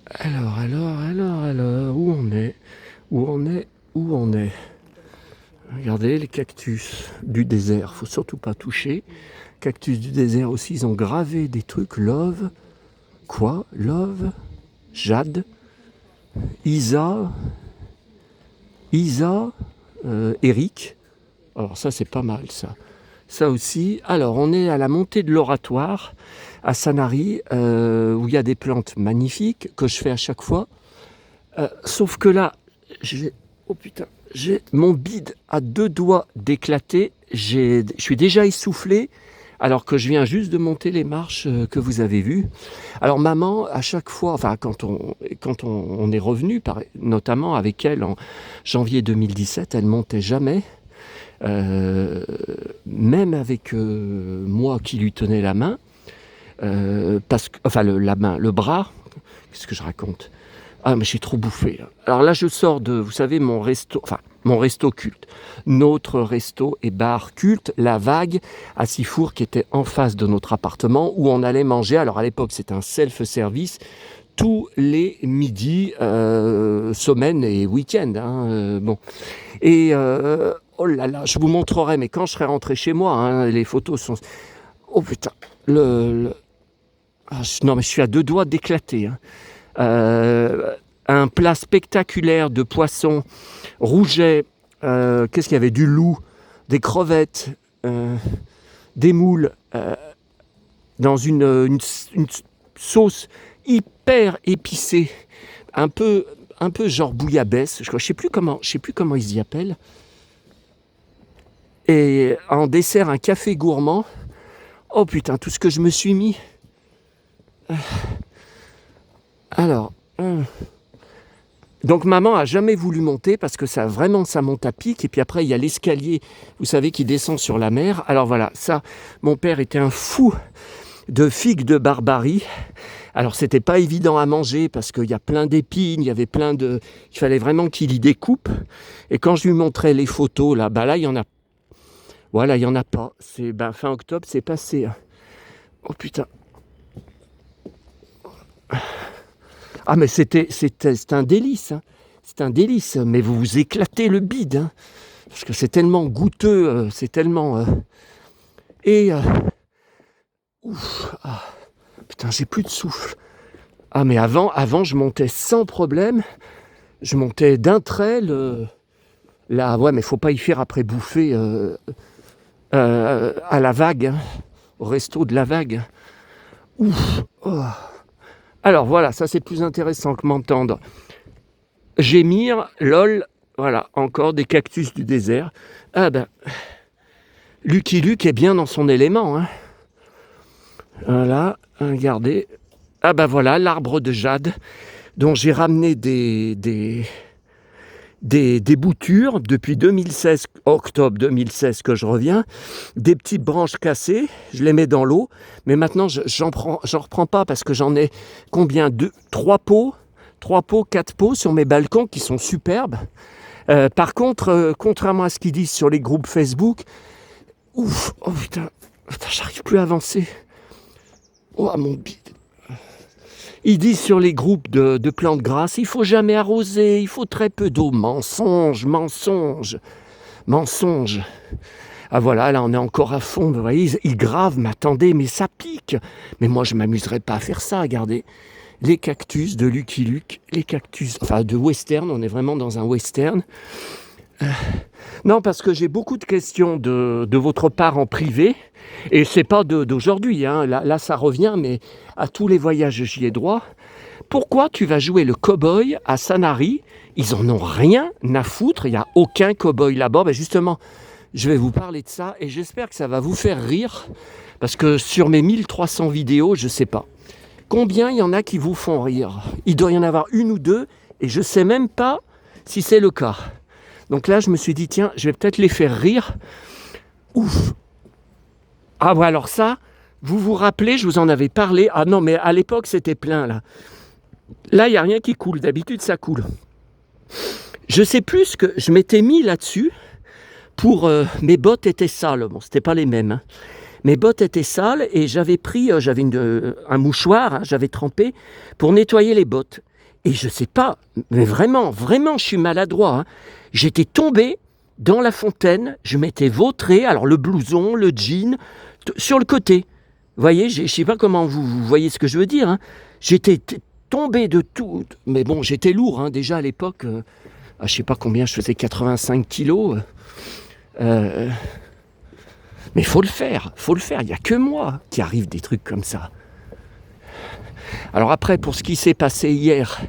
Alors, où on est? Où on est? Où on est? Regardez les cactus du désert, faut surtout pas toucher. Cactus du désert aussi, ils ont gravé des trucs love. Quoi? Love? Jade? Isa? Eric? Alors ça c'est pas mal ça. Ça aussi. Alors on est à la montée de l'Oratoire à Sanary où il y a des plantes magnifiques que je fais à chaque fois. Sauf que là, j'ai mon bide à 2 doigts d'éclater. Je suis déjà essoufflé alors que je viens juste de monter les marches que vous avez vues. Alors maman, à chaque fois, enfin quand on est revenu, notamment avec elle en janvier 2017, elle montait jamais. Même avec moi qui lui tenais la main, le bras, qu'est-ce que je raconte? Ah, mais j'ai trop bouffé. Alors là, je sors de, vous savez, mon resto culte. Notre resto et bar culte, La Vague, à Sifour, qui était en face de notre appartement, où on allait manger. Alors à l'époque, c'était un self-service, tous les midis, semaine et week-end. Bon. Et oh là là, je vous montrerai, mais quand je serai rentré chez moi, les photos sont... Oh putain, non mais je suis à 2 doigts d'éclater. Un plat spectaculaire de poisson, rouget, qu'est-ce qu'il y avait? Du loup, des crevettes, des moules, dans une sauce hyper épicée, un peu genre bouillabaisse, je sais plus comment ils y appellent. Et en dessert, un café gourmand. Oh putain, tout ce que je me suis mis. Alors, donc maman a jamais voulu monter parce que ça monte à pic. Et puis après, il y a l'escalier, vous savez, qui descend sur la mer. Alors voilà, ça, mon père était un fou de figues de Barbarie. Alors c'était pas évident à manger parce qu'il y a plein d'épines, il y avait il fallait vraiment qu'il y découpe. Et quand je lui montrais les photos, là, il y en a. Voilà, il y en a pas. Fin octobre, c'est passé. Oh putain. Ah mais c'est un délice. C'est un délice. Mais vous vous éclatez le bide. Parce que c'est tellement goûteux. C'est tellement... putain, j'ai plus de souffle. Ah mais avant, je montais sans problème. Je montais d'un trait. Là, ouais, mais faut pas y faire après bouffer à La Vague. Au resto de La Vague. Ouf. Oh. Alors voilà, ça c'est plus intéressant que m'entendre gémir, lol, voilà, encore des cactus du désert. Ah ben, Lucky Luke est bien dans son élément. Voilà, regardez. Ah ben voilà, l'arbre de jade dont j'ai ramené des boutures depuis 2016, octobre 2016 que je reviens, des petites branches cassées, je les mets dans l'eau, mais maintenant j'en reprends pas parce que j'en ai combien? 3 pots, 4 pots sur mes balcons qui sont superbes. Par contre, contrairement à ce qu'ils disent sur les groupes Facebook, oh putain, j'arrive plus à avancer. Oh mon bide. Ils disent sur les groupes de plantes grasses, il faut jamais arroser, il faut très peu d'eau. Mensonge. Ah voilà, là on est encore à fond, vous voyez, ils gravent, mais attendez, mais ça pique. Mais moi je m'amuserais pas à faire ça, regardez. Les cactus de Lucky Luke, les cactus, enfin de western, on est vraiment dans un western. Non, parce que j'ai beaucoup de questions de votre part en privé, et c'est pas d'aujourd'hui, là ça revient, mais à tous les voyages j'y ai droit. Pourquoi tu vas jouer le cow-boy à Sanary? Ils en ont rien à foutre, il n'y a aucun cow-boy là-bas. Justement, je vais vous parler de ça, et j'espère que ça va vous faire rire, parce que sur mes 1300 vidéos, je sais pas. Combien il y en a qui vous font rire? Il doit y en avoir 1 ou 2, et je sais même pas si c'est le cas. Donc là, je me suis dit, tiens, je vais peut-être les faire rire. Ouf. Ah ouais, alors ça, vous vous rappelez, je vous en avais parlé. Ah non, mais à l'époque, c'était plein, là. Là, il n'y a rien qui coule. D'habitude, ça coule. Je sais plus ce que je m'étais mis là-dessus pour... mes bottes étaient sales. Bon, c'était pas les mêmes. Mes bottes étaient sales et j'avais pris... j'avais un mouchoir, j'avais trempé pour nettoyer les bottes. Et je sais pas, mais vraiment, vraiment, je suis maladroit. Hein. J'étais tombé dans la fontaine, je m'étais vautré, alors le blouson, le jean, sur le côté. Vous voyez, je sais pas comment vous voyez ce que je veux dire. Hein. J'étais tombé de tout. Mais bon, j'étais lourd hein, déjà à l'époque. Je sais pas combien, je faisais 85 kilos. Mais faut le faire. Il n'y a que moi qui arrive des trucs comme ça. Alors après, pour ce qui s'est passé hier,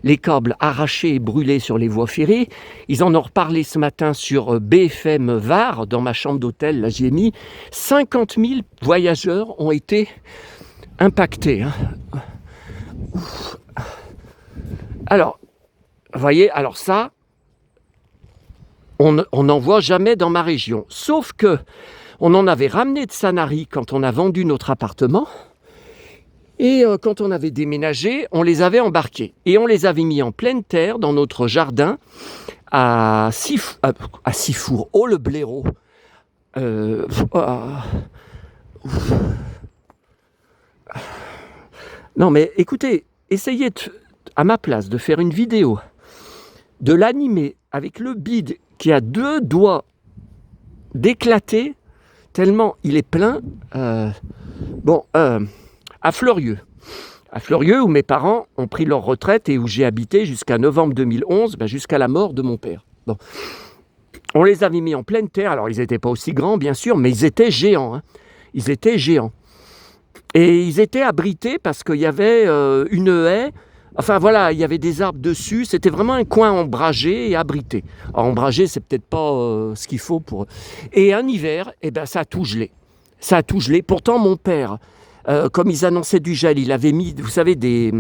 les câbles arrachés et brûlés sur les voies ferrées, ils en ont reparlé ce matin sur BFM Var, dans ma chambre d'hôtel, là j'y ai mis, 50 000 voyageurs ont été impactés. Hein. Alors, vous voyez, alors ça, on n'en voit jamais dans ma région. Sauf que on en avait ramené de Sanary quand on a vendu notre appartement. Et quand on avait déménagé, on les avait embarqués. Et on les avait mis en pleine terre dans notre jardin à Sifour. Oh, le blaireau. Non, mais écoutez, essayez à ma place de faire une vidéo, de l'animer avec le bide qui a 2 doigts d'éclater, tellement il est plein. À Fleurieux. À Fleurieux, où mes parents ont pris leur retraite et où j'ai habité jusqu'à novembre 2011, jusqu'à la mort de mon père. Bon. On les avait mis en pleine terre. Alors, ils n'étaient pas aussi grands, bien sûr, mais ils étaient géants. Hein. Ils étaient géants. Et ils étaient abrités parce qu'il y avait une haie. Enfin, voilà, il y avait des arbres dessus. C'était vraiment un coin ombragé et abrité. Alors, ombragé, c'est peut-être pas ce qu'il faut pour... Et un hiver, ça a tout gelé. Ça a tout gelé. Pourtant, mon père... comme ils annonçaient du gel, il avait mis, vous savez, des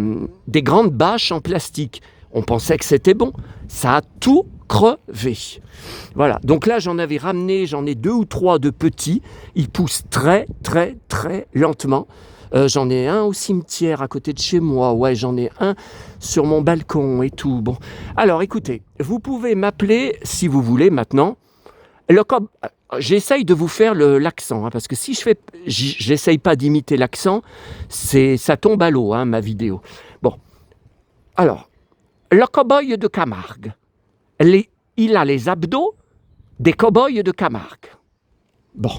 grandes bâches en plastique. On pensait que c'était bon. Ça a tout crevé. Voilà. Donc là, j'en avais ramené, j'en ai 2 ou 3 de petits. Ils poussent très, très, très lentement. J'en ai un au cimetière à côté de chez moi. Ouais, j'en ai un sur mon balcon et tout. Bon. Alors, écoutez, vous pouvez m'appeler si vous voulez maintenant. J'essaye de vous faire l'accent, hein, parce que si j'essaye pas d'imiter l'accent, ça tombe à l'eau, hein, ma vidéo. Bon, alors, le cow-boy de Camargue, il a les abdos des cow-boys de Camargue. Bon,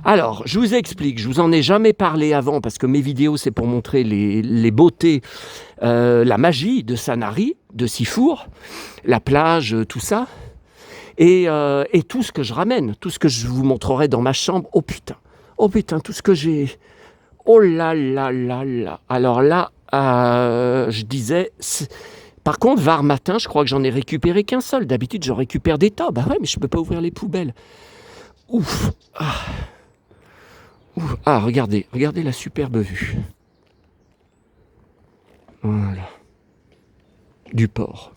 alors, je vous explique, je vous en ai jamais parlé avant, parce que mes vidéos, c'est pour montrer les beautés, la magie de Sanary, de Sifour, la plage, tout ça. Et tout ce que je ramène, tout ce que je vous montrerai dans ma chambre, oh putain, tout ce que j'ai, oh là là là là. Alors là, je disais, par contre, Var matin, je crois que j'en ai récupéré qu'un seul. D'habitude, j'en récupère des tas. Bah ouais, mais je peux pas ouvrir les poubelles. Ouf. Ah, regardez la superbe vue. Voilà. Du port.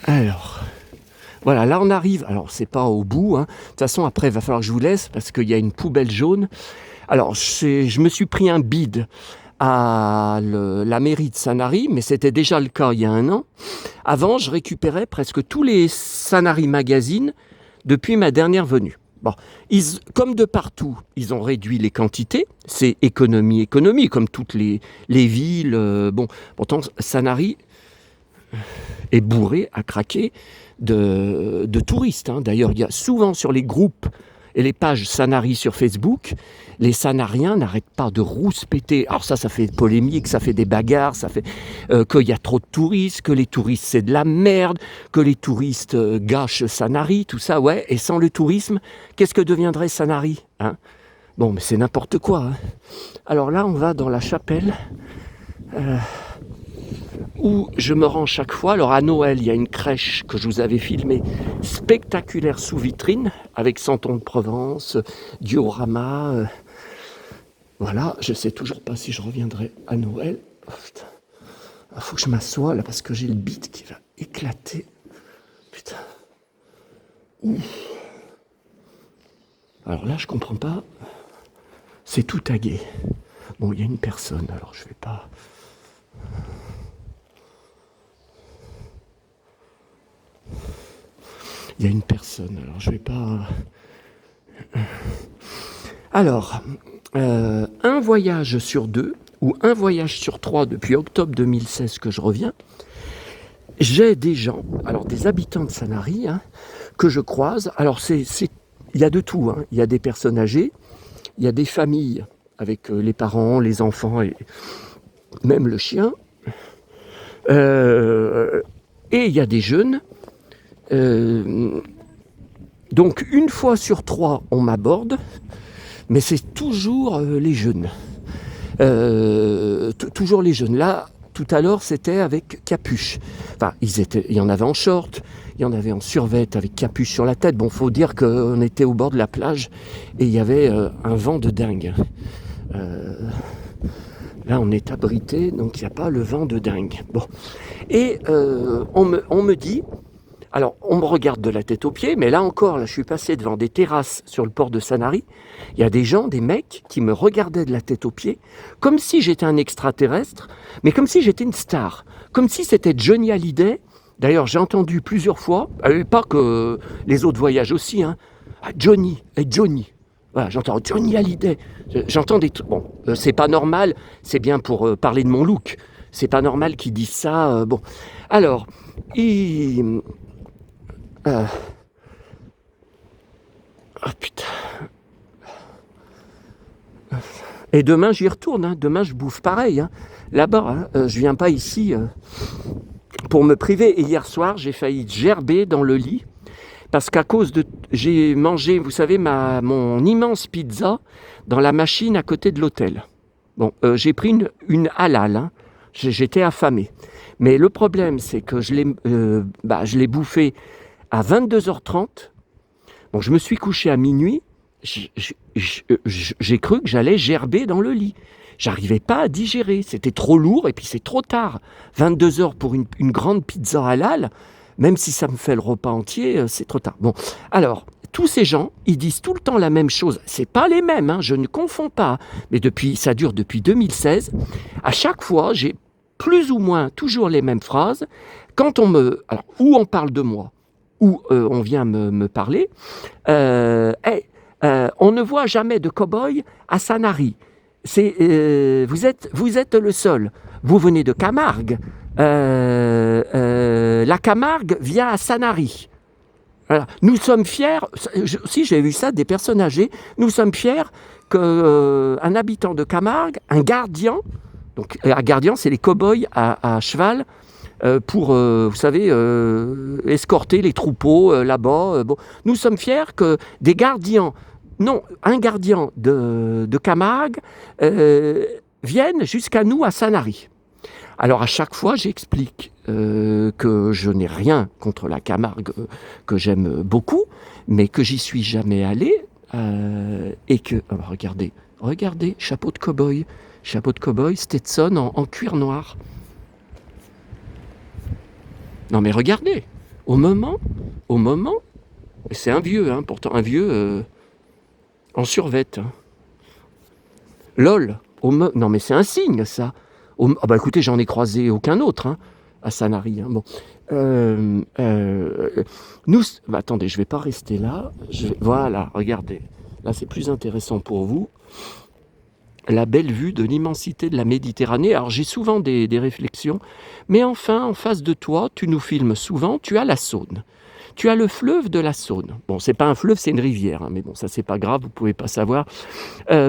Alors, voilà, là on arrive, alors c'est pas au bout, hein. De toute façon après il va falloir que je vous laisse parce qu'il y a une poubelle jaune. Alors je me suis pris un bide à la mairie de Sanary, mais c'était déjà le cas il y a 1 an. Avant je récupérais presque tous les Sanary magazines depuis ma dernière venue. Bon, comme de partout, ils ont réduit les quantités, c'est économie, comme toutes les villes. Pourtant Sanary est bourré à craquer de touristes. Hein. D'ailleurs, il y a souvent sur les groupes et les pages Sanary sur Facebook, les Sanariens n'arrêtent pas de rouspéter. Alors ça fait polémique, ça fait des bagarres, ça fait qu'il y a trop de touristes, que les touristes c'est de la merde, que les touristes gâchent Sanary, tout ça, ouais. Et sans le tourisme, qu'est-ce que deviendrait Sanary, hein? Bon, mais c'est n'importe quoi. Hein. Alors là, on va dans la chapelle. Où je me rends chaque fois. Alors à Noël, il y a une crèche que je vous avais filmée, spectaculaire sous vitrine, avec Santon de Provence, diorama. Voilà, je sais toujours pas si je reviendrai à Noël. Oh, putain. Il faut que je m'assoie là parce que j'ai le bide qui va éclater. Putain. Ouf. Alors là, je comprends pas. C'est tout tagué. Bon, il y a une personne, alors je vais pas... Il y a une personne, alors je vais pas... Alors, un voyage sur 2 ou un voyage sur 3 depuis octobre 2016 que je reviens, j'ai des gens, alors des habitants de Sanary, hein, que je croise. Alors il y a de tout, hein. Il y a des personnes âgées, il y a des familles avec les parents, les enfants et même le chien. Et il y a des jeunes. Donc une fois sur 3, on m'aborde, mais c'est toujours les jeunes. Toujours les jeunes. Là, tout à l'heure, c'était avec capuche. Enfin, il y en avait en short, il y en avait en survêt avec capuche sur la tête. Bon, faut dire qu'on était au bord de la plage et il y avait un vent de dingue. Là, on est abrité, donc il n'y a pas le vent de dingue. Bon. Et on me dit... Alors, on me regarde de la tête aux pieds, mais là encore, je suis passé devant des terrasses sur le port de Sanary. Il y a des gens, des mecs, qui me regardaient de la tête aux pieds, comme si j'étais un extraterrestre, mais comme si j'étais une star, comme si c'était Johnny Hallyday. D'ailleurs, j'ai entendu plusieurs fois, pas que les autres voyages aussi, hein, Johnny. Voilà, j'entends Johnny Hallyday. J'entends des trucs. Bon, c'est pas normal, c'est bien pour parler de mon look. C'est pas normal qu'ils disent ça. Bon, alors, oh putain. Et demain j'y retourne, hein. Demain je bouffe pareil, hein. Là-bas, hein. Je viens pas ici pour me priver. Et hier soir j'ai failli gerber dans le lit parce qu'à cause de... J'ai mangé, vous savez, mon immense pizza dans la machine à côté de l'hôtel. Bon, j'ai pris une halal, hein. J'étais affamé. Mais le problème c'est que je l'ai bouffé à 22h30, bon, je me suis couché à minuit, j'ai cru que j'allais gerber dans le lit. J'arrivais pas à digérer, c'était trop lourd et puis c'est trop tard. 22h pour une grande pizza halal, même si ça me fait le repas entier, c'est trop tard. Bon, alors, tous ces gens, ils disent tout le temps la même chose. C'est pas les mêmes, hein, je ne confonds pas, mais ça dure depuis 2016. À chaque fois, j'ai plus ou moins toujours les mêmes phrases. Quand alors, où on parle de moi, où on vient me parler, on ne voit jamais de cow-boy à Sanary. Vous êtes le seul. Vous venez de Camargue. La Camargue vient à Sanary. Voilà. Nous sommes fiers, si j'ai vu ça, des personnes âgées, nous sommes fiers qu'un habitant de Camargue, un gardien, donc un gardien c'est les cow-boys à cheval, pour, vous savez, escorter les troupeaux là-bas. Bon. Nous sommes fiers que des gardiens, non, un gardien de Camargue vienne jusqu'à nous à Sanary. Alors à chaque fois, j'explique que je n'ai rien contre la Camargue, que j'aime beaucoup, mais que j'y suis jamais allé, et que... Oh, regardez, chapeau de cow-boy, Stetson en cuir noir. Non mais regardez, au moment, c'est un vieux, hein, pourtant un vieux en survêt. Hein. LOL, non mais c'est un signe ça. Ah bah écoutez, j'en ai croisé aucun autre hein, à Sanary. Hein. Bon, attendez, je vais pas rester là. Voilà, regardez, là c'est plus intéressant pour vous. La belle vue de l'immensité de la Méditerranée. Alors j'ai souvent des réflexions, mais enfin, en face de toi, tu nous filmes souvent, tu as la Saône. Tu as le fleuve de la Saône. Bon, c'est pas un fleuve, c'est une rivière, hein, mais bon, ça c'est pas grave, vous pouvez pas savoir.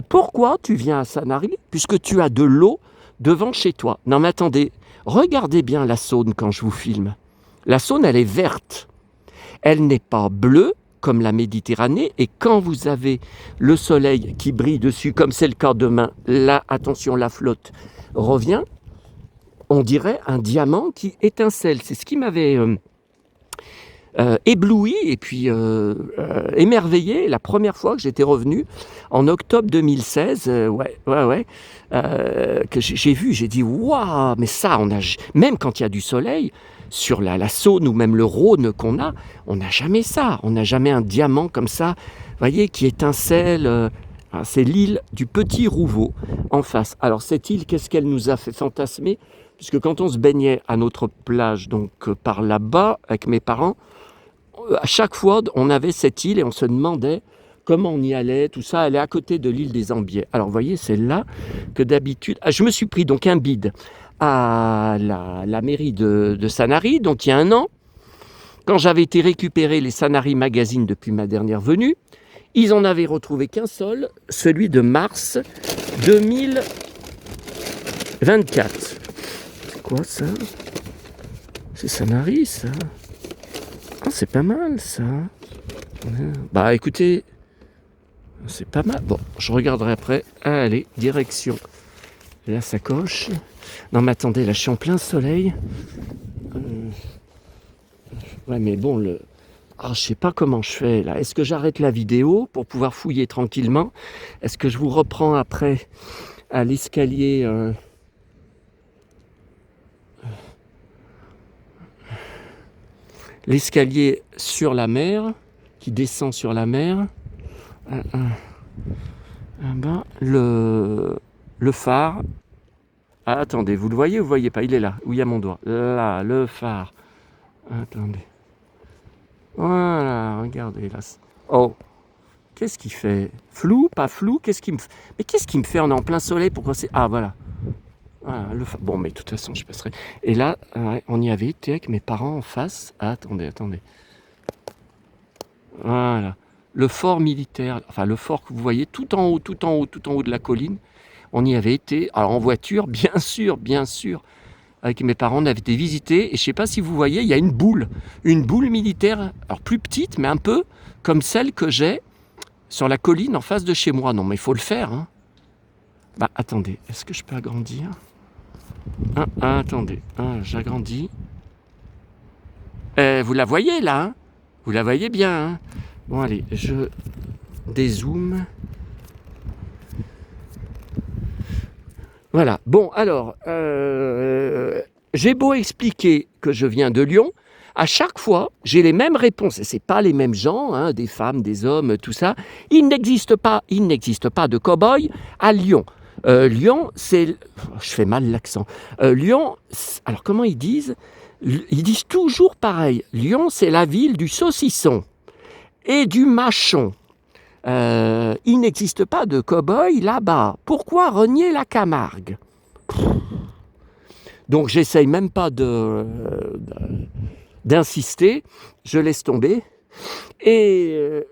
Pourquoi tu viens à Sanary, puisque tu as de l'eau devant chez toi? Non mais attendez, regardez bien la Saône quand je vous filme. La Saône, elle est verte. Elle n'est pas bleue, comme la Méditerranée, et quand vous avez le soleil qui brille dessus, comme c'est le cas demain, là, attention, la flotte revient, on dirait un diamant qui étincelle. C'est ce qui m'avait ébloui et puis émerveillé la première fois que j'étais revenu en octobre 2016, que j'ai vu, j'ai dit waouh, mais ça, même quand il y a du soleil, sur la Saône ou même le Rhône on n'a jamais ça, on n'a jamais un diamant comme ça, voyez, qui étincelle. C'est l'île du Petit Rouveau en face. Alors cette île, qu'est-ce qu'elle nous a fait fantasmer? Puisque quand on se baignait à notre plage, donc par là-bas, avec mes parents, à chaque fois, on avait cette île et on se demandait comment on y allait, tout ça. Elle est à côté de l'île des Ambiers. Alors, vous voyez, c'est là que d'habitude... je me suis pris donc un bid à la mairie de Sanary, donc il y a un an, quand j'avais été récupérer les Sanary Magazine depuis ma dernière venue. Ils en avaient retrouvé qu'un seul, celui de mars 2024. C'est quoi ça? C'est Sanary, ça? Ah, c'est pas mal, ça. Bah écoutez, c'est pas mal. Bon, je regarderai après. Allez, direction la sacoche. Non mais attendez, là je suis en plein soleil. Ouais mais bon, je sais pas comment je fais là. Est-ce que j'arrête la vidéo pour pouvoir fouiller tranquillement? Est-ce que je vous reprends après à l'escalier l'escalier sur la mer, qui descend sur la mer. Le phare. Ah, attendez, vous le voyez ou vous voyez pas? Il est là, où il y a mon doigt. Là, le phare. Attendez. Voilà, regardez là. Oh, qu'est-ce qu'il fait? Flou, pas flou? Qu'est-ce qu'il me fait? Mais qu'est-ce qu'il me fait? On est en plein soleil, pourquoi c'est... Ah, voilà. Voilà, le phare. Bon, mais de toute façon, je passerai. Et là, on y avait été avec mes parents en face. Ah, attendez. Voilà. Le fort militaire, enfin le fort que vous voyez tout en haut de la colline. On y avait été, alors en voiture, bien sûr, avec mes parents, on avait été visiter, et je ne sais pas si vous voyez, il y a une boule militaire, alors plus petite, mais un peu comme celle que j'ai sur la colline en face de chez moi. Non, mais il faut le faire, hein. Bah, attendez, est-ce que je peux agrandir? Attendez, j'agrandis. Vous la voyez, là, hein? Vous la voyez bien, hein? Bon, allez, je dézoome. Voilà. Bon, alors, j'ai beau expliquer que je viens de Lyon, à chaque fois, j'ai les mêmes réponses. Et ce n'est pas les mêmes gens, hein, des femmes, des hommes, tout ça. Il n'existe pas de cow-boy à Lyon. Lyon, c'est... Je fais mal l'accent. Lyon, alors comment ils disent? Ils disent toujours pareil. Lyon, c'est la ville du saucisson et du mâchon. Il n'existe pas de cow-boy là-bas. Pourquoi renier la Camargue? Donc j'essaye même pas d'insister, je laisse tomber. Et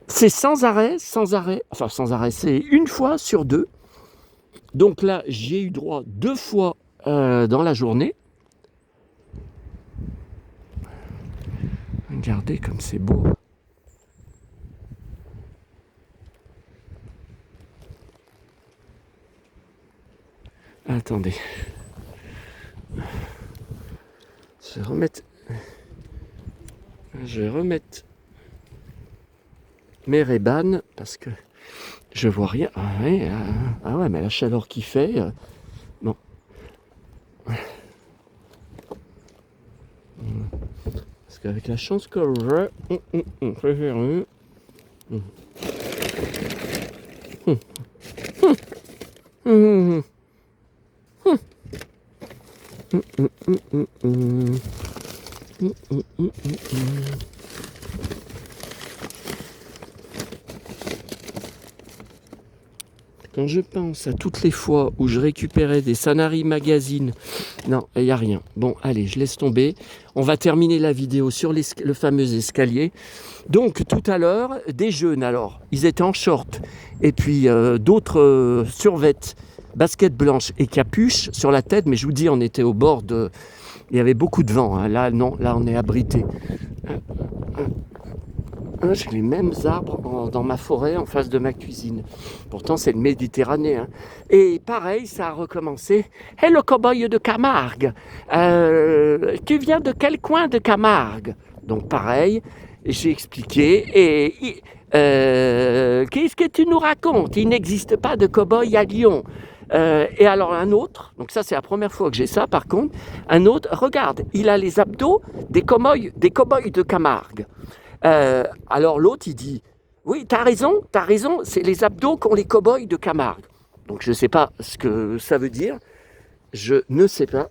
c'est sans arrêt, c'est une fois sur deux. Donc là, j'ai eu droit 2 fois dans la journée. Regardez comme c'est beau. Attendez. Je vais remettre mes Ray-Ban parce que je vois rien. Ah ouais, mais la chaleur qu'il fait. Bon. Parce qu'avec la chance que quand je pense à toutes les fois où je récupérais des Sanary Magazine, non, il n'y a rien. Bon, allez, je laisse tomber. On va terminer la vidéo sur le fameux escalier. Donc, tout à l'heure, des jeunes, alors, ils étaient en short, et puis d'autres survêtements, baskets blanches et capuche sur la tête, mais je vous dis, on était au bord de... Il y avait beaucoup de vent, hein. Là, non, là, on est abrité. J'ai les mêmes arbres dans ma forêt en face de ma cuisine. Pourtant, c'est le Méditerranée, hein. Et pareil, ça a recommencé. « Hey, le cow-boy de Camargue, tu viens de quel coin de Camargue ?» Donc pareil, j'ai expliqué. Et qu'est-ce que tu nous racontes? Il n'existe pas de cow-boy à Lyon. Et alors un autre, donc ça c'est la première fois que j'ai ça par contre, un autre, regarde, il a les abdos des cow-boys de Camargue. Alors l'autre il dit, oui t'as raison, c'est les abdos qu'ont les cow-boys de Camargue. Donc je ne sais pas ce que ça veut dire, je ne sais pas.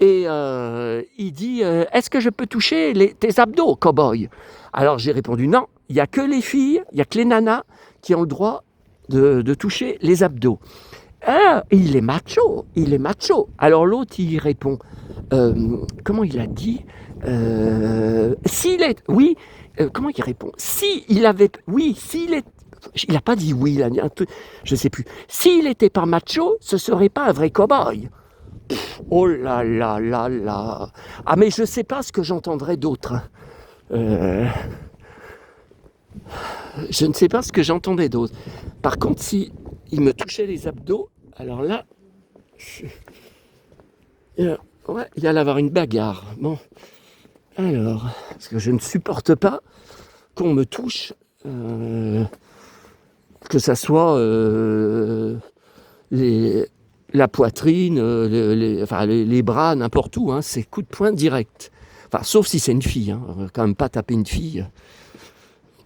Et il dit, est-ce que je peux toucher tes abdos, cow-boy? Alors j'ai répondu non, il n'y a que les filles, il n'y a que les nanas qui ont le droit de toucher les abdos. Ah, il est macho, il est macho. Alors l'autre, il répond, comment il a dit s'il est, oui, comment il répond si il avait, oui, s'il est, il n'a pas dit oui, il a dit un truc, je ne sais plus. S'il n'était pas macho, ce ne serait pas un vrai cow-boy. Oh là là là là. Ah mais je ne sais pas ce que j'entendrais d'autre. Je ne sais pas ce que j'entendais d'autre. Par contre, si il me touchait les abdos, alors là, ouais, il y allait avoir une bagarre. Bon, alors, parce que je ne supporte pas qu'on me touche, que ça soit la poitrine, les bras, n'importe où. Hein, c'est coup de poing direct. Enfin, sauf si c'est une fille. Hein, on va quand même pas taper une fille.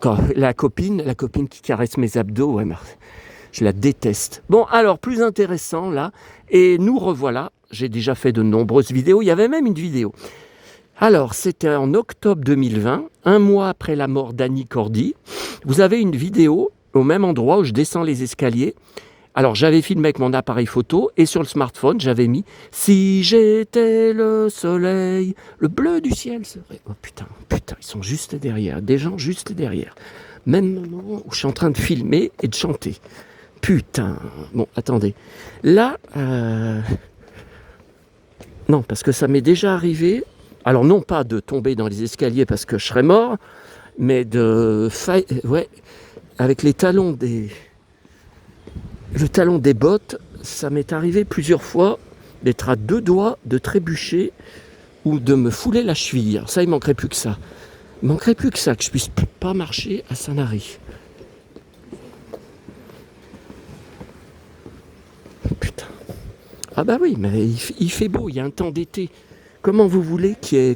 Quand la copine qui caresse mes abdos, ouais, je la déteste. Bon, alors, plus intéressant, là, et nous revoilà. J'ai déjà fait de nombreuses vidéos, il y avait même une vidéo. Alors, c'était en octobre 2020, un mois après la mort d'Annie Cordy. Vous avez une vidéo au même endroit où je descends les escaliers. Alors, j'avais filmé avec mon appareil photo et sur le smartphone, j'avais mis « Si j'étais le soleil, le bleu du ciel serait... » Oh putain, ils sont juste derrière, des gens juste derrière. Même moment où je suis en train de filmer et de chanter. Putain, bon, attendez. Là, non, parce que ça m'est déjà arrivé, alors non pas de tomber dans les escaliers parce que je serais mort, mais ouais, avec le talon des bottes, ça m'est arrivé plusieurs fois d'être à 2 doigts de trébucher ou de me fouler la cheville. Alors ça, il manquerait plus que ça. Il manquerait plus que ça, que je puisse pas marcher à Sanary. Putain. Ah bah oui, mais il fait beau, il y a un temps d'été. Comment vous voulez qu'il y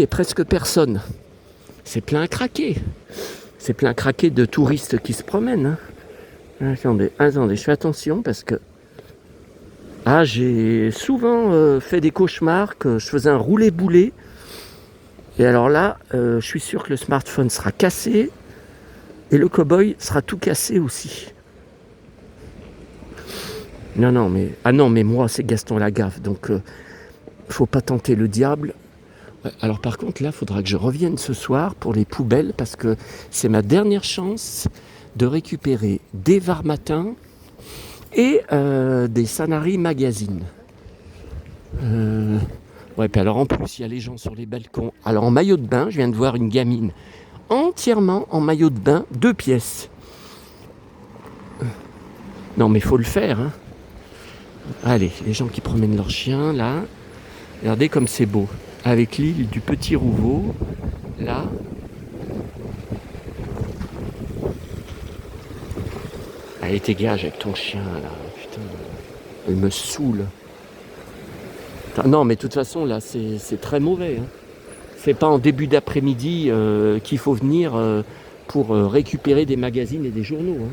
ait presque personne? C'est plein à craquer. C'est plein à craquer de touristes qui se promènent. Hein. Attendez, je fais attention parce que j'ai souvent fait des cauchemars que je faisais un roulé-boulé. Et alors là, je suis sûr que le smartphone sera cassé et le cow-boy sera tout cassé aussi. Non, mais moi, c'est Gaston Lagaffe, donc faut pas tenter le diable. Alors par contre, là, il faudra que je revienne ce soir pour les poubelles, parce que c'est ma dernière chance de récupérer des Var Matin et des Sanary Magazine. Ouais, puis alors en plus, il y a les gens sur les balcons. Alors en maillot de bain, je viens de voir une gamine entièrement en maillot de bain, 2 pièces. Non, mais il faut le faire, hein. Allez, les gens qui promènent leurs chiens, là. Regardez comme c'est beau. Avec l'île du Petit Rouveau, là. Allez, dégage avec ton chien, là. Putain, elle me saoule. Non, mais de toute façon, là, c'est très mauvais. Hein. C'est pas en début d'après-midi qu'il faut venir pour récupérer des magazines et des journaux. Hein.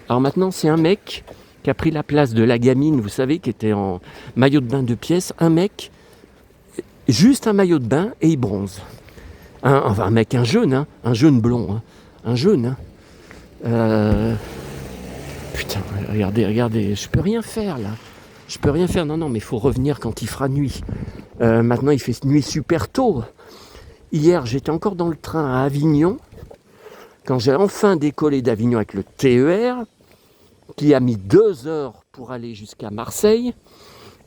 Alors maintenant, c'est un mec qui a pris la place de la gamine, vous savez, qui était en maillot de bain 2 pièces. Un mec, juste un maillot de bain, et il bronze. Un mec, un jeune blond. Hein. Un jeune. Hein. Putain, regardez, je peux rien faire, là. Je peux rien faire, non, mais il faut revenir quand il fera nuit. Maintenant, il fait nuit super tôt. Hier, j'étais encore dans le train à Avignon, quand j'ai enfin décollé d'Avignon avec le TER, qui a mis 2 heures pour aller jusqu'à Marseille,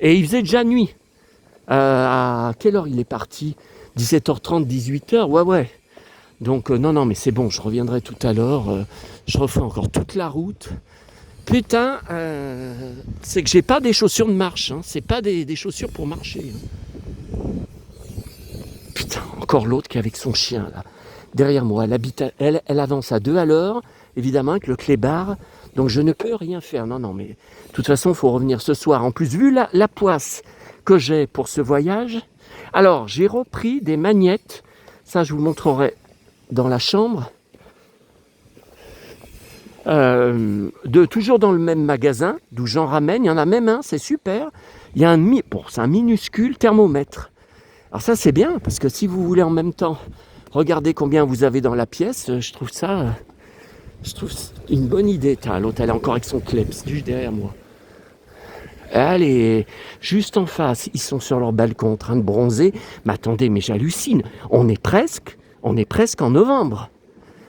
et il faisait déjà nuit. À quelle heure il est parti? 17h30, 18h, ouais. Donc non, mais c'est bon, je reviendrai tout à l'heure, je refais encore toute la route. Putain, c'est que j'ai pas des chaussures de marche, hein. C'est pas des chaussures pour marcher. Hein. Putain, encore l'autre qui est avec son chien, là. Derrière moi, elle avance à 2 à l'heure, évidemment, avec le clébard. Donc je ne peux rien faire. Non, mais de toute façon, il faut revenir ce soir. En plus, vu la poisse que j'ai pour ce voyage, alors j'ai repris des magnettes. Ça, je vous montrerai dans la chambre. Toujours dans le même magasin, d'où j'en ramène. Il y en a même un, c'est super. Il y a c'est un minuscule thermomètre. Alors ça c'est bien, parce que si vous voulez en même temps regarder combien vous avez dans la pièce, je trouve une bonne idée. L'autre elle est encore avec son kleps, juste derrière moi. Allez, juste en face, ils sont sur leur balcon en train de bronzer. Mais attendez, mais j'hallucine. On est presque en novembre.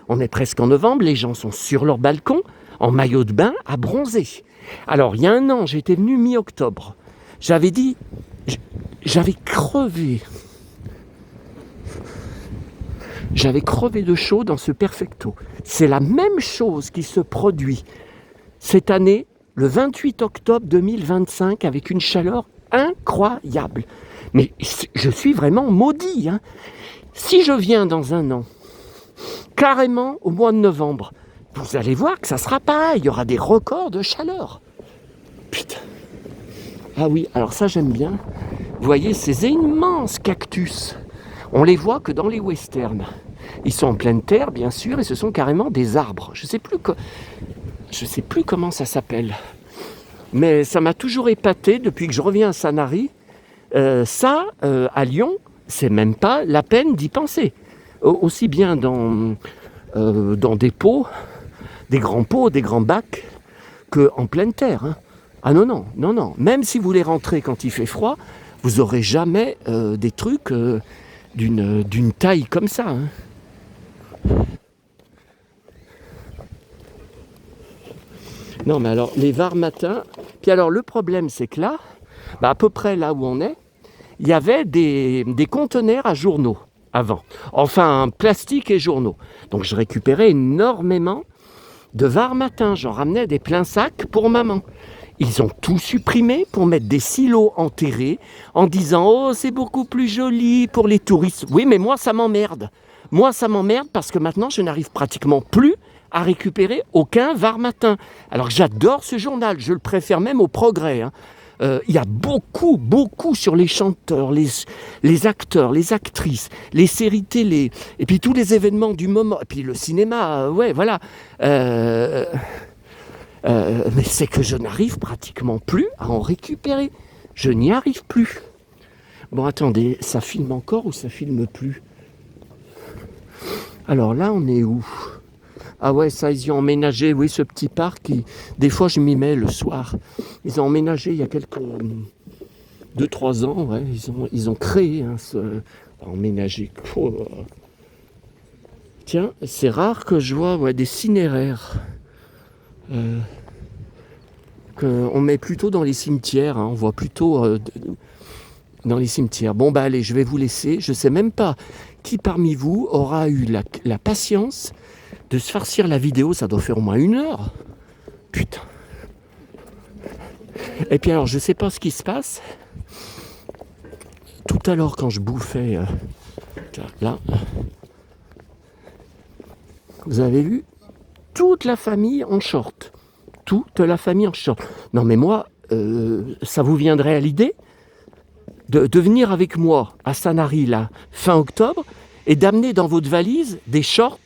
On est presque en novembre, les gens sont sur leur balcon, en maillot de bain, à bronzer. Alors, il y a un an, j'étais venu mi-octobre. J'avais dit, j'avais crevé. J'avais crevé de chaud dans ce perfecto. C'est la même chose qui se produit cette année, le 28 octobre 2025, avec une chaleur incroyable. Mais je suis vraiment maudit. Hein. Si je viens dans un an, carrément au mois de novembre, vous allez voir que ça sera pareil. Il y aura des records de chaleur. Putain. Ah oui, alors ça j'aime bien. Vous voyez ces immenses cactus. On les voit que dans les westerns. Ils sont en pleine terre, bien sûr, et ce sont carrément des arbres. Je sais plus comment ça s'appelle. Mais ça m'a toujours épaté depuis que je reviens à Sanary. À Lyon, c'est même pas la peine d'y penser. Aussi bien dans des pots, des grands pots, des grands bacs, qu'en pleine terre. Hein. Ah non. Même si vous voulez rentrer quand il fait froid, vous n'aurez jamais des trucs d'une taille comme ça. Hein. Non, mais alors, les var matins... Puis alors, le problème, c'est que là, à peu près là où on est, il y avait des conteneurs à journaux avant. Enfin, plastique et journaux. Donc, je récupérais énormément de var matins. J'en ramenais des pleins sacs pour maman. Ils ont tout supprimé pour mettre des silos enterrés en disant « Oh, c'est beaucoup plus joli pour les touristes. » Oui, mais moi, ça m'emmerde. Moi, ça m'emmerde parce que maintenant, je n'arrive pratiquement plus à récupérer aucun var matin. Alors, j'adore ce journal. Je le préfère même au Progrès. Hein. Il y a beaucoup sur les chanteurs, les acteurs, les actrices, les séries télé, et puis tous les événements du moment, et puis le cinéma, ouais, voilà. Mais c'est que je n'arrive pratiquement plus à en récupérer. Je n'y arrive plus. Bon, attendez, ça filme encore ou ça filme plus? Alors là, on est où? Ah ouais, ça, ils y ont emménagé, oui, ce petit parc. Des fois, je m'y mets le soir. Ils ont emménagé il y a quelques... 2-3 ans, ouais. Ils ont créé emménagé. Oh. Tiens, c'est rare que je vois des cinéraires. Qu'on met plutôt dans les cimetières. Hein. On voit plutôt dans les cimetières. Bon, allez, je vais vous laisser. Je ne sais même pas qui parmi vous aura eu la patience de se farcir la vidéo. Ça doit faire au moins 1 heure. Putain. Et puis alors, je ne sais pas ce qui se passe. Tout à l'heure, quand je bouffais... là, vous avez vu toute la famille en short. Toute la famille en short. Non mais moi, ça vous viendrait à l'idée de venir avec moi à Sanary, là, fin octobre, et d'amener dans votre valise des shorts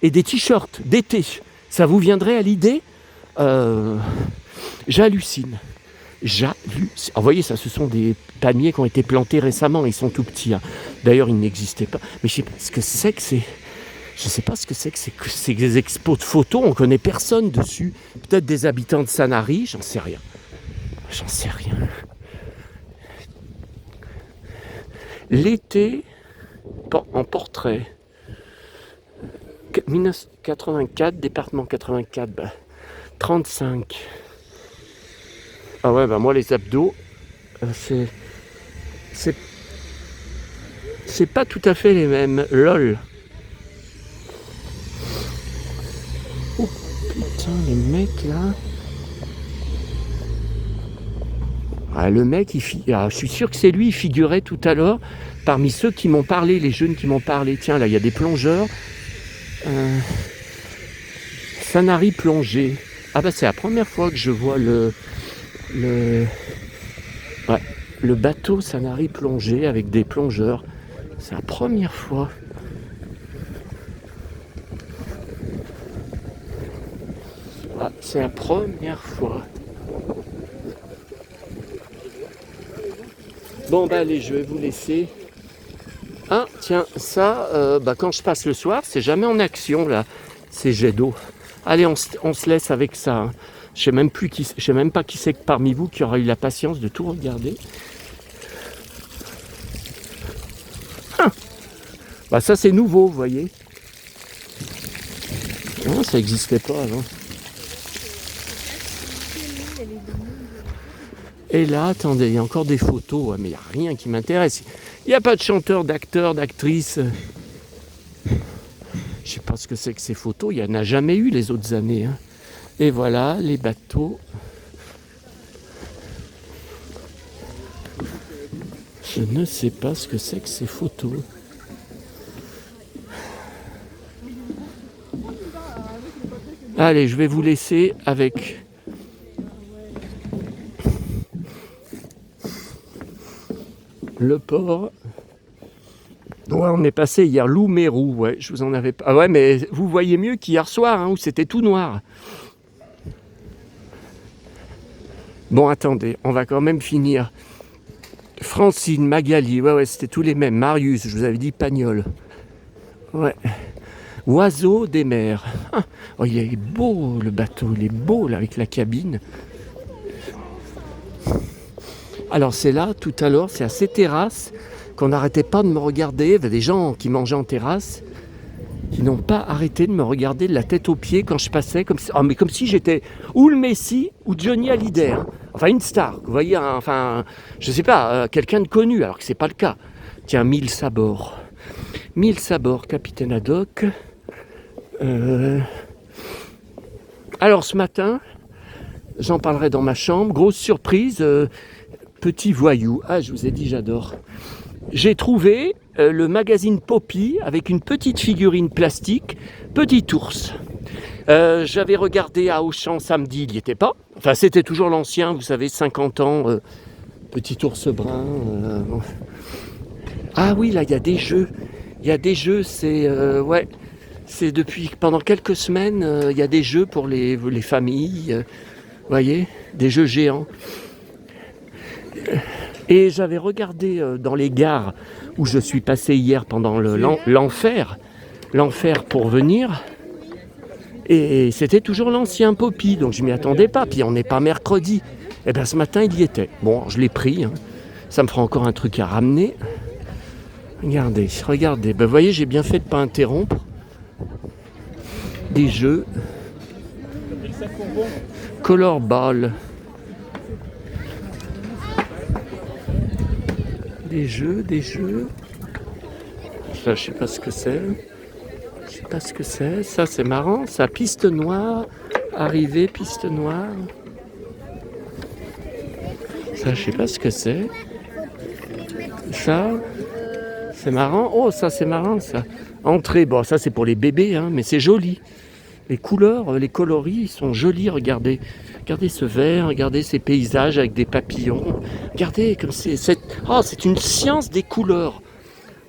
et des t-shirts d'été. Ça vous viendrait à l'idée? J'hallucine. Vous voyez, ça, ce sont des palmiers qui ont été plantés récemment. Ils sont tout petits. Hein. D'ailleurs, ils n'existaient pas. Mais je sais pas ce que c'est que c'est. Je ne sais pas ce que c'est des expos de photos, on ne connaît personne dessus. Peut-être des habitants de Sanary, j'en sais rien. L'été en portrait. 1984, département 84, 35. Ah ouais, moi les abdos, c'est pas tout à fait les mêmes. LOL. Oh putain, les mecs là. Ah, le mec, je suis sûr que c'est lui, il figurait tout à l'heure parmi ceux qui m'ont parlé, les jeunes qui m'ont parlé. Tiens, là, il y a des plongeurs. Sanary plongée. Ah c'est la première fois que je vois le bateau Sanary plongée avec des plongeurs. C'est la première fois. Ah, c'est la première fois. Bon, allez, je vais vous laisser. Ah, tiens, ça, quand je passe le soir, c'est jamais en action, là, ces jets d'eau. Allez, on se laisse avec ça. Hein. Je sais même pas qui c'est que parmi vous qui aura eu la patience de tout regarder. Ah, bah ça, c'est nouveau, vous voyez. Non, ça n'existait pas avant. Et là, attendez, il y a encore des photos, ouais, mais il n'y a rien qui m'intéresse. Il n'y a pas de chanteur, d'acteur, d'actrice. Je sais pas ce que c'est que ces photos, il n'y en a jamais eu les autres années. Hein. Et voilà, les bateaux. Je ne sais pas ce que c'est que ces photos. Allez, je vais vous laisser avec... le port. Ouais, on est passé hier, Loup-Mérou, ouais, je vous en avais pas. Ah ouais, mais vous voyez mieux qu'hier soir, hein, où c'était tout noir. Bon, attendez, on va quand même finir. Francine, Magali, ouais, c'était tous les mêmes. Marius, je vous avais dit Pagnol. Ouais. Oiseau des mers. Ah, oh, il est beau le bateau, il est beau là avec la cabine. Alors c'est là, tout à l'heure, c'est à ces terrasses qu'on n'arrêtait pas de me regarder. Il y avait des gens qui mangeaient en terrasse, qui n'ont pas arrêté de me regarder de la tête aux pieds quand je passais, comme si j'étais ou le Messi ou Johnny Hallyday. Hein. Enfin une star, vous voyez, hein, enfin, je sais pas, quelqu'un de connu, alors que c'est pas le cas. Tiens, 1000 sabords. 1000 sabords, capitaine Haddock. Alors ce matin, j'en parlerai dans ma chambre, grosse surprise, petit voyou. Ah, je vous ai dit, j'adore. J'ai trouvé le magazine Poppy avec une petite figurine plastique, petit ours. J'avais regardé à Auchan samedi, il n'y était pas. Enfin, c'était toujours l'ancien, vous savez, 50 ans, petit ours brun. Ah oui, là, il y a des jeux. Il y a des jeux, c'est... ouais, c'est depuis... Pendant quelques semaines, il y a des jeux pour les familles. Vous voyez, des jeux géants. Et j'avais regardé dans les gares où je suis passé hier pendant l'enfer pour venir. Et c'était toujours l'ancien Poppy, donc je m'y attendais pas. Puis on n'est pas mercredi. Et bien ce matin, il y était. Bon, je l'ai pris. Hein. Ça me fera encore un truc à ramener. Regardez. Ben, vous voyez, j'ai bien fait de ne pas interrompre. Des jeux. Color Ball. Des jeux. Ça, je sais pas ce que c'est. Ça, c'est marrant. Ça, piste noire. Arrivée, piste noire. Ça, je sais pas ce que c'est. Ça, c'est marrant. Oh, ça, c'est marrant, ça. Entrée. Bon, ça, c'est pour les bébés, hein, mais c'est joli. Les couleurs, les coloris, ils sont jolis, regardez. Regardez ce vert, regardez ces paysages avec des papillons. Regardez comme c'est une science des couleurs.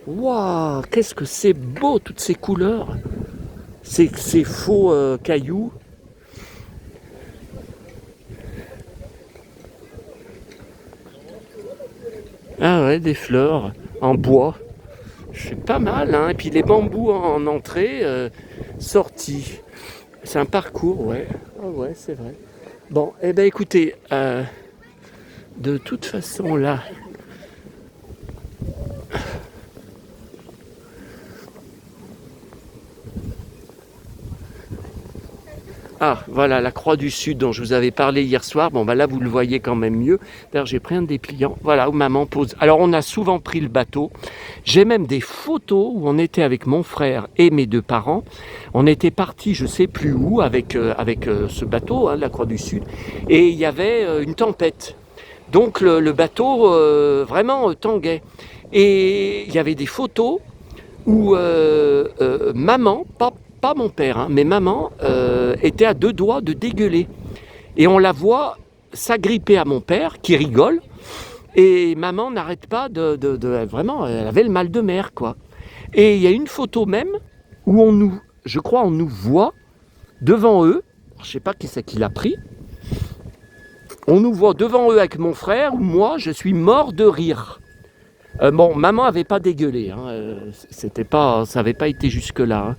Waouh, qu'est-ce que c'est beau, toutes ces couleurs. Ces faux cailloux. Ah ouais, des fleurs en bois. C'est pas mal, hein. Et puis les bambous en entrée, sortie. C'est un parcours, ouais. Ah ouais, c'est vrai. Bon, eh bien écoutez, de toute façon là, ah voilà la Croix du Sud dont je vous avais parlé hier soir, bon bah là vous le voyez quand même mieux, d'ailleurs j'ai pris un dépliant, voilà où maman pose, alors on a souvent pris le bateau, j'ai même des photos où on était avec mon frère et mes deux parents, on était partis je sais plus où avec ce bateau, hein, la Croix du Sud, et il y avait une tempête. Donc le bateau vraiment tanguait. Et il y avait des photos où maman, pas mon père, hein, mais maman était à deux doigts de dégueuler. Et on la voit s'agripper à mon père qui rigole. Et maman n'arrête pas vraiment, elle avait le mal de mer, quoi. Et il y a une photo même où je crois on nous voit devant eux. Je ne sais pas qui c'est qui l'a pris. On nous voit devant eux avec mon frère, où moi, je suis mort de rire. Bon, maman avait pas dégueulé, hein, c'était pas, ça avait pas été jusque-là. Hein.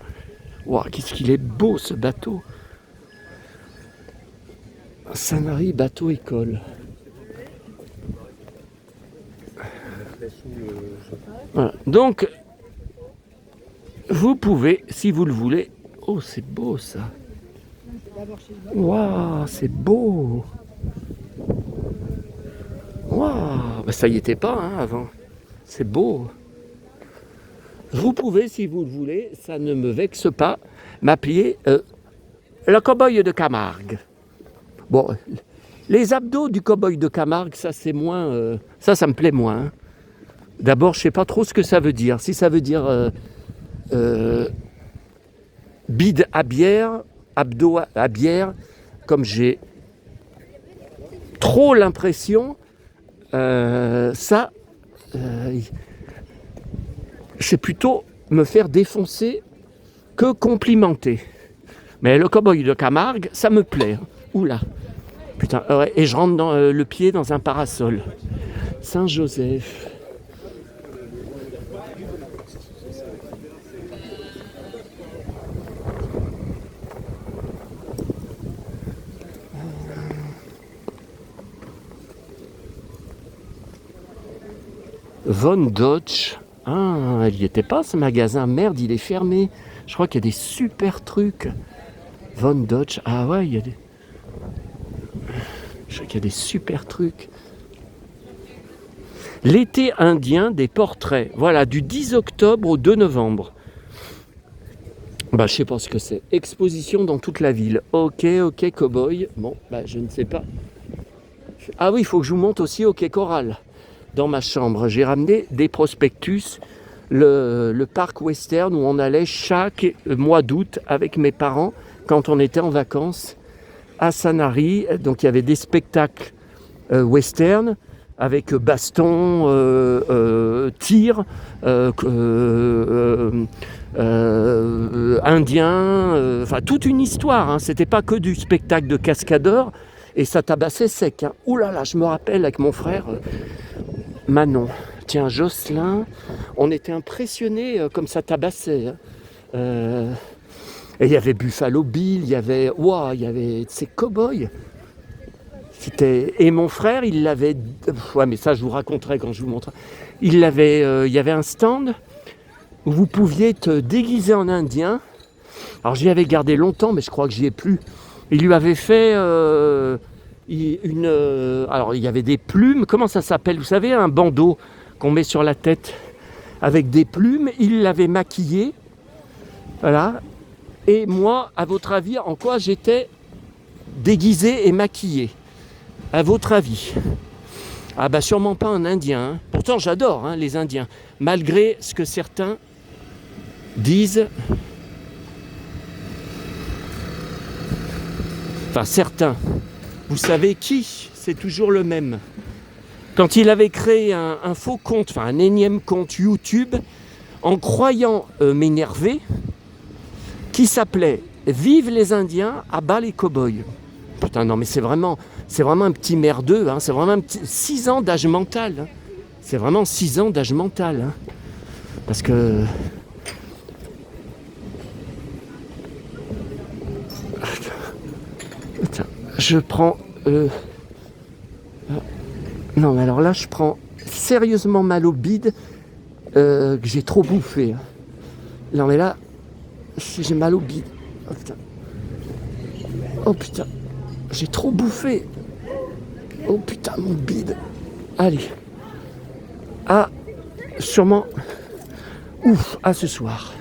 Ouah, qu'est-ce qu'il est beau ce bateau. Sanary bateau école. Voilà. Donc, vous pouvez, si vous le voulez... Oh, c'est beau ça. Waouh, c'est beau. Waouh, bah, ça y était pas hein, avant. C'est beau. Vous pouvez, si vous le voulez, ça ne me vexe pas, m'appeler le cow-boy de Camargue. Bon, les abdos du cow-boy de Camargue, ça c'est moins... ça me plaît moins. Hein. D'abord, je ne sais pas trop ce que ça veut dire. Si ça veut dire bide à bière, abdos à bière, comme j'ai trop l'impression, ça, c'est plutôt me faire défoncer que complimenter. Mais le cow-boy de Camargue, ça me plaît. Oula, putain, et je rentre dans, le pied dans un parasol. Saint-Joseph. Von Dodge. Ah, elle n'y était pas ce magasin. Merde, il est fermé. Je crois qu'il y a des super trucs. Von Dodge. Ah ouais, il y a des... Je crois qu'il y a des super trucs. L'été indien des portraits. Voilà, du 10 octobre au 2 novembre. Bah, je sais pas ce que c'est. Exposition dans toute la ville. Ok, cowboy. Bon, bah, je ne sais pas. Ah oui, il faut que je vous montre aussi Ok Coral. Dans ma chambre, j'ai ramené des prospectus, le parc western où on allait chaque mois d'août avec mes parents quand on était en vacances à Sanary. Donc il y avait des spectacles western avec baston, tir, indien, enfin toute une histoire. Hein. C'était pas que du spectacle de cascadeurs et ça tabassait sec. Hein. Ouh là là, je me rappelle avec mon frère. Manon, tiens, Jocelyn, on était impressionnés comme ça tabassait. Hein. Et il y avait Buffalo Bill, il y avait ces cow-boys. Et mon frère, il l'avait... Ouais, mais ça, je vous raconterai quand je vous montrerai. Il y avait un stand où vous pouviez te déguiser en indien. Alors, j'y avais gardé longtemps, mais je crois que j'y ai plus. Il lui avait fait... alors il y avait des plumes, comment ça s'appelle, vous savez, un bandeau qu'on met sur la tête avec des plumes, il l'avait maquillé, voilà, et moi, à votre avis, en quoi j'étais déguisé et maquillé, à votre avis? Ah bah sûrement pas un indien, hein. Pourtant j'adore hein, les indiens, malgré ce que certains disent, enfin certains, vous savez qui? C'est toujours le même. Quand il avait créé un faux compte, enfin un énième compte YouTube, en croyant m'énerver, qui s'appelait « Vive les Indiens, à bas les cow-boys ». Putain, non mais c'est vraiment un petit merdeux, hein, c'est vraiment un petit... 6 ans d'âge mental. Hein. C'est vraiment 6 ans d'âge mental. Hein. Parce que... Attends, je prends... Non, mais alors là, je prends sérieusement mal au bide que j'ai trop bouffé. Hein. Non, mais là, j'ai mal au bide. Oh putain. Oh putain. J'ai trop bouffé. Oh putain, mon bide. Allez. Ah, sûrement. Ouf, à ce soir.